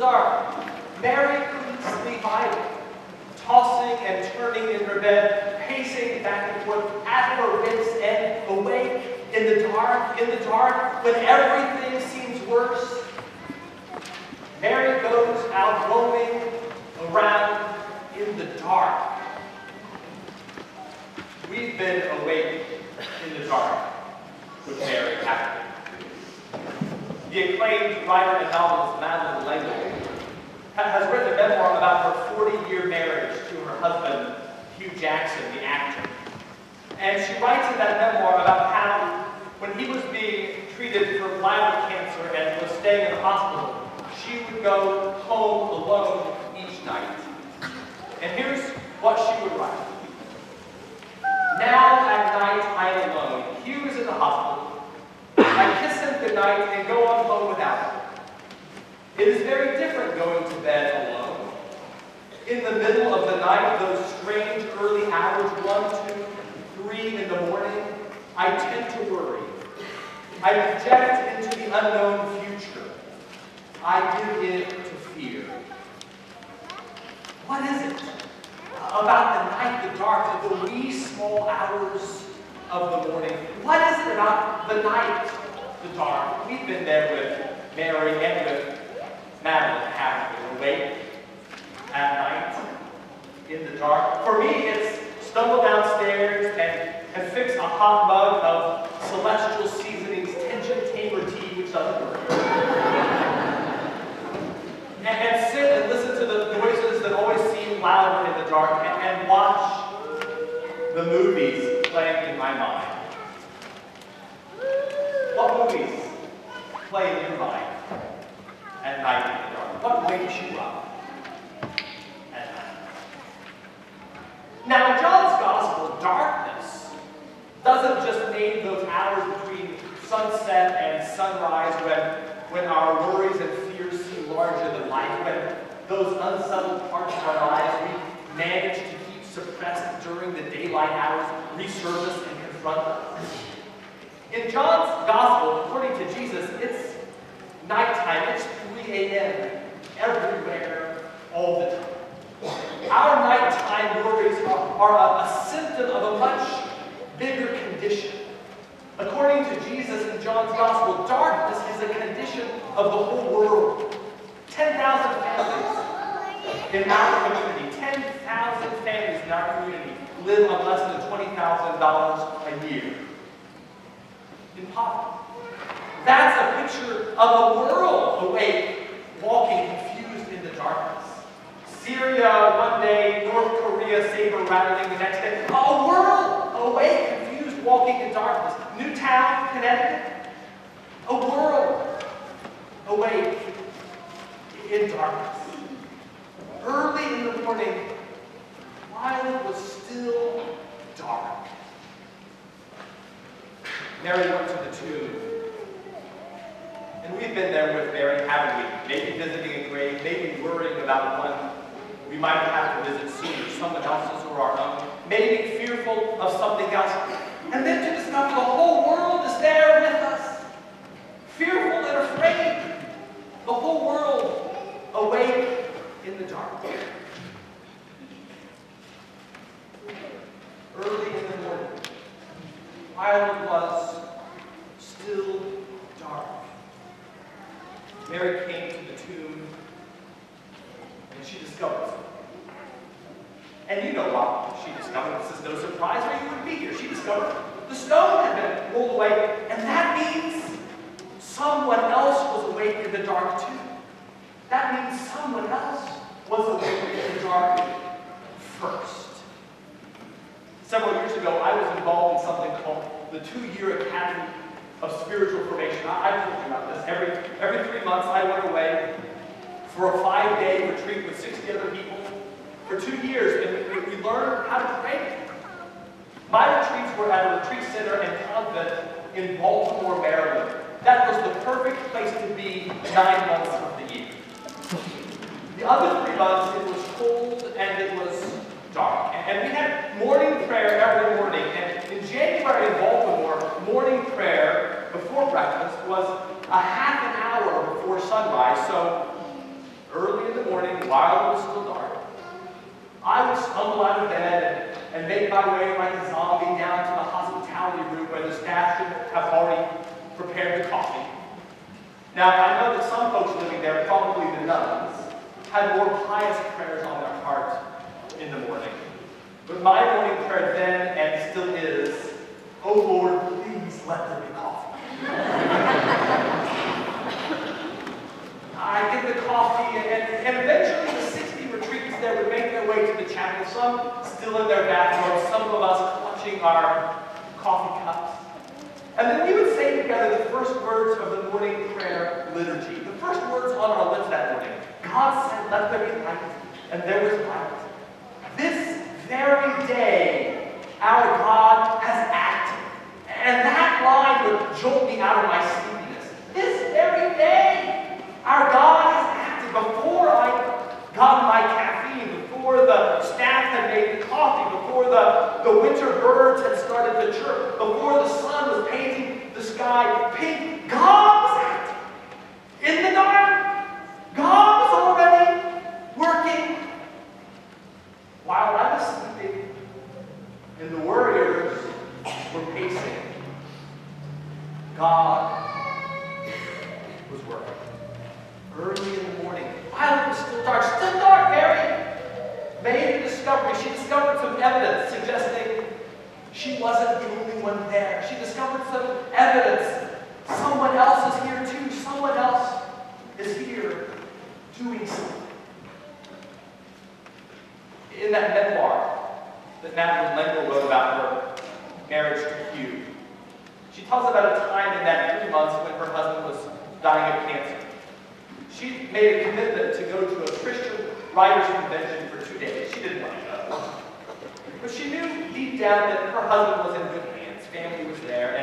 dark, Mary couldn't sleep either, tossing and turning in her bed, pacing back and forth, at her wits' end, awake in the dark, when everything seems worse. Mary goes out roaming around in the dark. We've been awake in the dark with Mary happening. The acclaimed writer and novelist Madeline Langley has written a memoir about her 40-year marriage to her husband, Hugh Jackson, the actor. And she writes in that memoir about how, when he was being treated for bladder cancer and was staying in the hospital, she would go home alone each night. And here's what she would write. Now at night I am alone. Hugh is in the hospital. I kiss him goodnight and go on home without him. It is very different going to bed alone. In the middle of the night, those strange early hours, 1, 2, 3 in the morning, I tend to worry. I project into the unknown future. I give in to fear. What is it about the night, the dark, the wee small hours of the morning? What is it about the night, the dark? We've been there with Mary and with Madeline, haven't we? Awake at night in the dark. For me, it's stumble downstairs and fix a hot mug of Celestial Seasonings tension tamer tea, which doesn't work. and sit and listen to the noises that always seem louder in the dark and watch the movies playing in my mind. What movies play in your mind at night in the dark? What wakes you up at night? Now, in John's Gospel, darkness doesn't just mean those hours between sunset and sunrise when our worries and fears seem larger than life, when those unsettled parts of our lives we manage to keep suppressed during the daylight hours resurface and confront us. In John's Gospel, according to Jesus, it's nighttime. It's 3 a.m. everywhere, all the time. Our nighttime worries are a symptom of a much bigger condition. According to Jesus in John's Gospel, darkness is a condition of the whole world. 10,000 families in our community, 10,000 families in our community live on less than $20,000 a year in poverty. That's a picture of a world awake, walking confused in the darkness. Syria one day, North Korea saber rattling the next day. A world awake, confused, walking in darkness. Newtown, Connecticut. A world awake in darkness. Early in the morning, while it was still dark, Mary went to the tomb. And we've been there with Mary, haven't we? Maybe visiting a grave, maybe worrying about one we might have to visit soon, or someone else's or our own. Maybe fearful of something else. And then to discover the whole world is there with us. Fearful and afraid. The whole world awake in the dark. Early in the morning, while it was still dark, Mary came to the tomb and she discovered something. And you know what she discovered. This is no surprise, or you wouldn't be here. She discovered the stone had been rolled away, and that means someone else was awake in the dark too. That means someone else was awake in the dark first. Several years ago, I was involved in something called the 2-year Academy of Spiritual Formation. I've told you about this. Every 3 months, I went away for a 5-day retreat with 60 other people for 2 years, and we learned how to pray. My retreats were at a retreat center and convent in Baltimore, Maryland. That was the perfect place to be 9 months of the year. The other 3 months, it was cold and it was dark. And we had morning prayer every morning. And in January in Baltimore, morning prayer before breakfast was a half an hour before sunrise. So early while it was still dark, I would stumble out of bed and make my way like a zombie down to the hospitality room where the staff should have already prepared the coffee. Now, I know that some folks living there, probably the nuns, had more pious prayers on their heart in the morning. But my morning prayer then, and still is, "Oh Lord, please let there be coffee." I get the coffee, and eventually the 60 retreats there would make their way to the chapel, some still in their bathrobes, some of us clutching our coffee cups. And then we would say together the first words of the morning prayer liturgy. The first words on our lips that morning. God said, "Let there be light," and there was light. This very day, our God has acted. And that line would jolt me out of my sleepiness. This very day, our God has acted. Before I got my caffeine, before the staff had made the coffee, before the winter birds had started to chirp, before the sun was painting the sky pink, God was acting. In the dark, God was already working while I was sleeping and the warriors were pacing. God was working. Early in the morning, while it was still dark, Mary made a discovery. She discovered some evidence suggesting she wasn't the only one there. She discovered some evidence. Someone else is here too. Someone else is here doing something. In that memoir that Madeline L'Engle wrote about her marriage to Hugh, she tells about a time in that 3 months when her husband was dying of cancer. She made a commitment to go to a Christian writers' convention for 2 days. She didn't want to go. But she knew deep down that her husband was in good hands. Family was there,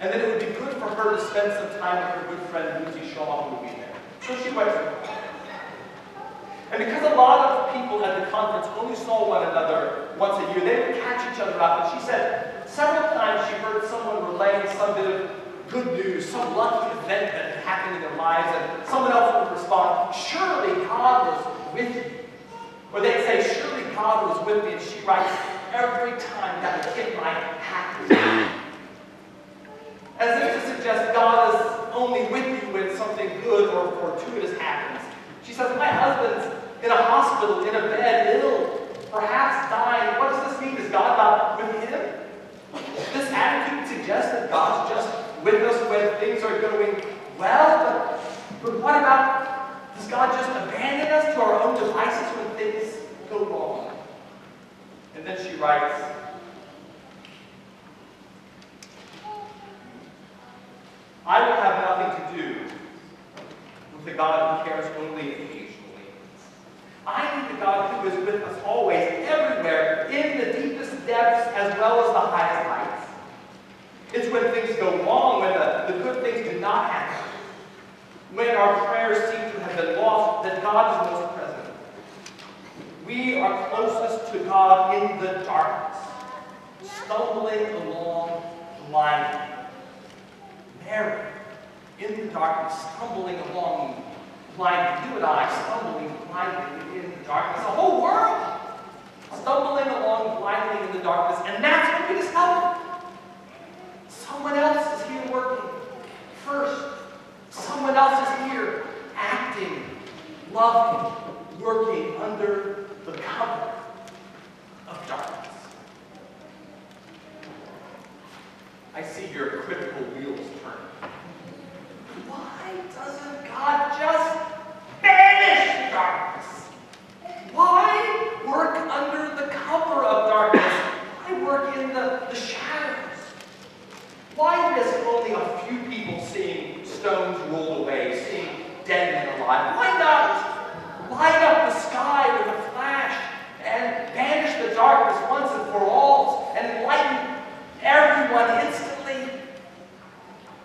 and that it would be good for her to spend some time with her good friend Lucy Shaw, who would be there. So she went to her. And because a lot of people at the conference only saw one another once a year, they would catch each other up. And she said several times she heard someone relaying some bit of good news, some lucky event that had happened in their lives, and someone else would respond, "Surely God was with you." Or they'd say, "Surely God was with me," and she writes, "Every time that would hit my hat." As if to suggest God is only with you when something good or fortuitous happens. She says, "My husband's in a hospital, in a bed, ill, perhaps dying. What does this mean? Is God not with him?" This attitude suggests that God's just with us when things are going well, but what about, does God just abandon us to our own devices when things go wrong? And then she writes, "I will have nothing to do with the God who cares only occasionally. I need the God who is with us always, everywhere, in the deepest depths as well as the highest heights. It's when things go wrong, when the good things do not happen, when our prayers seem to have been lost, that God is most present. We are closest to God in the darkness, stumbling along blindly. Mary, in the darkness, stumbling along blindly. You and I, stumbling blindly in the darkness. The whole world stumbling along blindly in the darkness. And that's what we discover. Someone else is here working. First, someone else is here acting, loving, working under the cover of darkness." I see your critical wheels turning. Why doesn't God just banish the darkness? Why work under the cover of darkness? Why work in the shadows? Why miss only a few people seeing stones rolled away, seeing dead men alive? Why not light up the sky with a flash and banish the darkness once and for all and enlighten everyone instantly?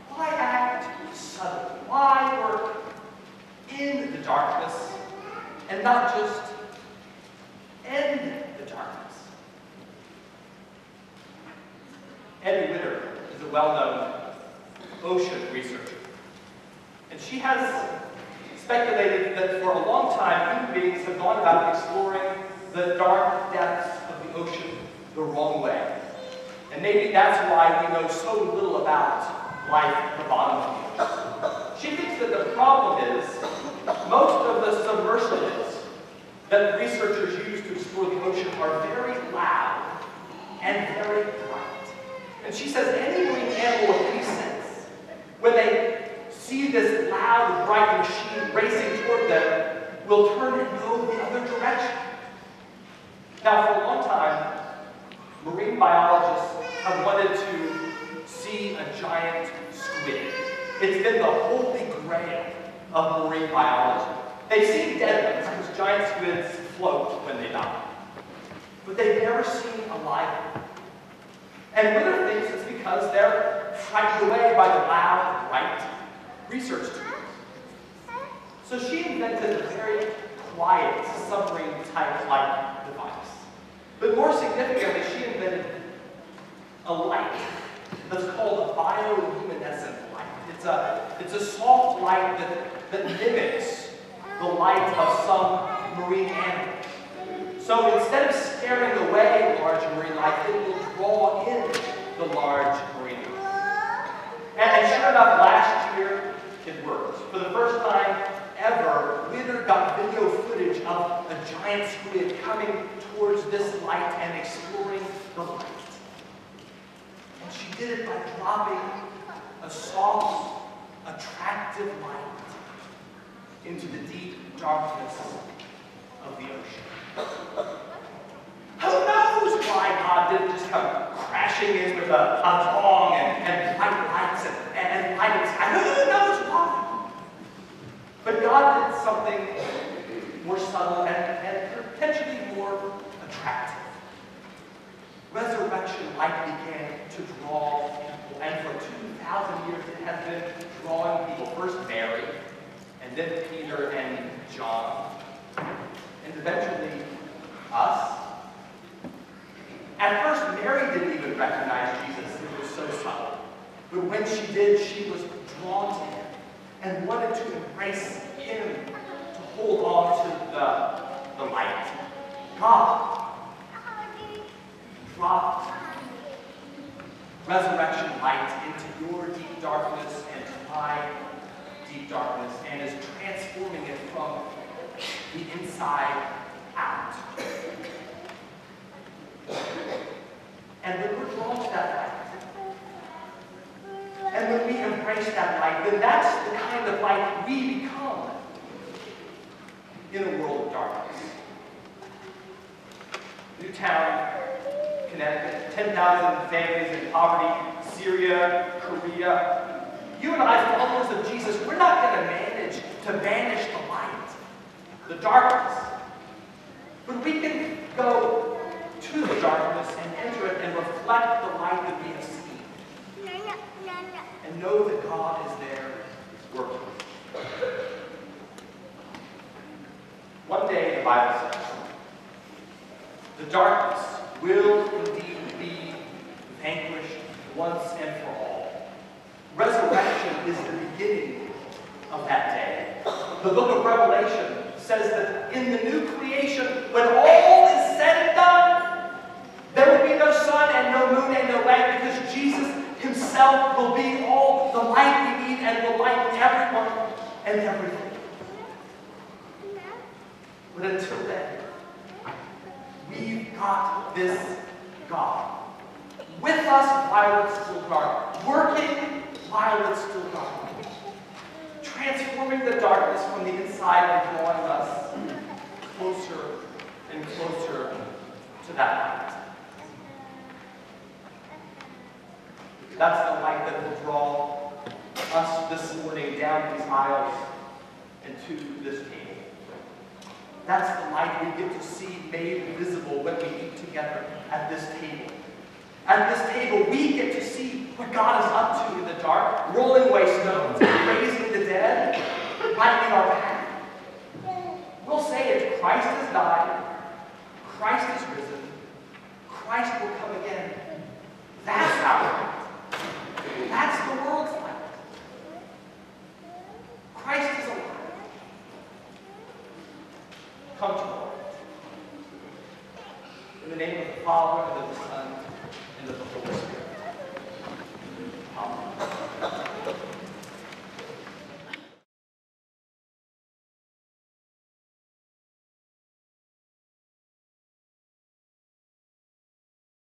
Why act subtly? Why work in the darkness and not just end the darkness? Eddie Witter is a well-known ocean researcher, and she has speculated that for a long time human ladies have gone about exploring the dark depths of the ocean the wrong way. And maybe that's why we know so little about life at the bottom of the ocean. She thinks that the problem is most of the submersibles that researchers use to explore the ocean are very loud and very bright. And she says any marine animal with any sense, when they see this loud, bright machine racing toward them, will turn and go the other direction. Now, for a long time, marine biologists have wanted to see a giant squid. It's been the holy grail of marine biology. They've seen dead ones because giant squids float when they die. But they've never seen a live one. And Ritter thinks it's because they're frightened away by the loud, bright research tools. So she invented a very quiet submarine-type light device. But more significantly, she invented a light that's called a bioluminescent light. It's a soft light that mimics the light of some marine animal. So instead of scaring away large marine life, it will draw in the large marine life. And sure enough, last year, it worked. For the first time ever, Ritter got video footage of a giant squid coming towards this light and exploring the light. And she did it by dropping a soft, attractive light into the deep darkness of the ocean. Who knows why God didn't just come crashing in with a gong and bright lights and light and sky? Who knows why? But God did something more subtle and potentially more attractive. Resurrection light began to draw people, and for 2,000 years it has been drawing people. First Mary, and then Peter and John, and eventually us. At first, Mary didn't even recognize Jesus. It was so subtle. But when she did, she was drawn to him and wanted to embrace him, to hold on to the light. God dropped resurrection light into your deep darkness and my deep darkness and is transforming it from the inside out. And when we're drawn to that light, and when we embrace that light, then that's the kind of light we become in a world of darkness. Newtown, Connecticut, 10,000 families in poverty, Syria, Korea. You and I, followers of Jesus, we're not going to manage to banish the light, the darkness. But we can go to the darkness and enter it and reflect the light that we have seen. And know that God is there working. One day, the Bible says, the darkness will indeed be vanquished once and for all. Resurrection is the beginning of that day. The book of Revelation says that in the new creation, when all is said and done, there will be no sun and no moon and no light, because Jesus himself will be all the light we need and will lighten everyone and everything. But until then, we've got this God with us while it's still dark, working while it's still dark, transforming the darkness from the inside and drawing us closer and closer to that light. That's the light that will draw us this morning down these aisles and to this table. That's the light we get to see made visible when we eat together at this table. At this table, we get to see what God is up to in the dark, rolling away stones, raising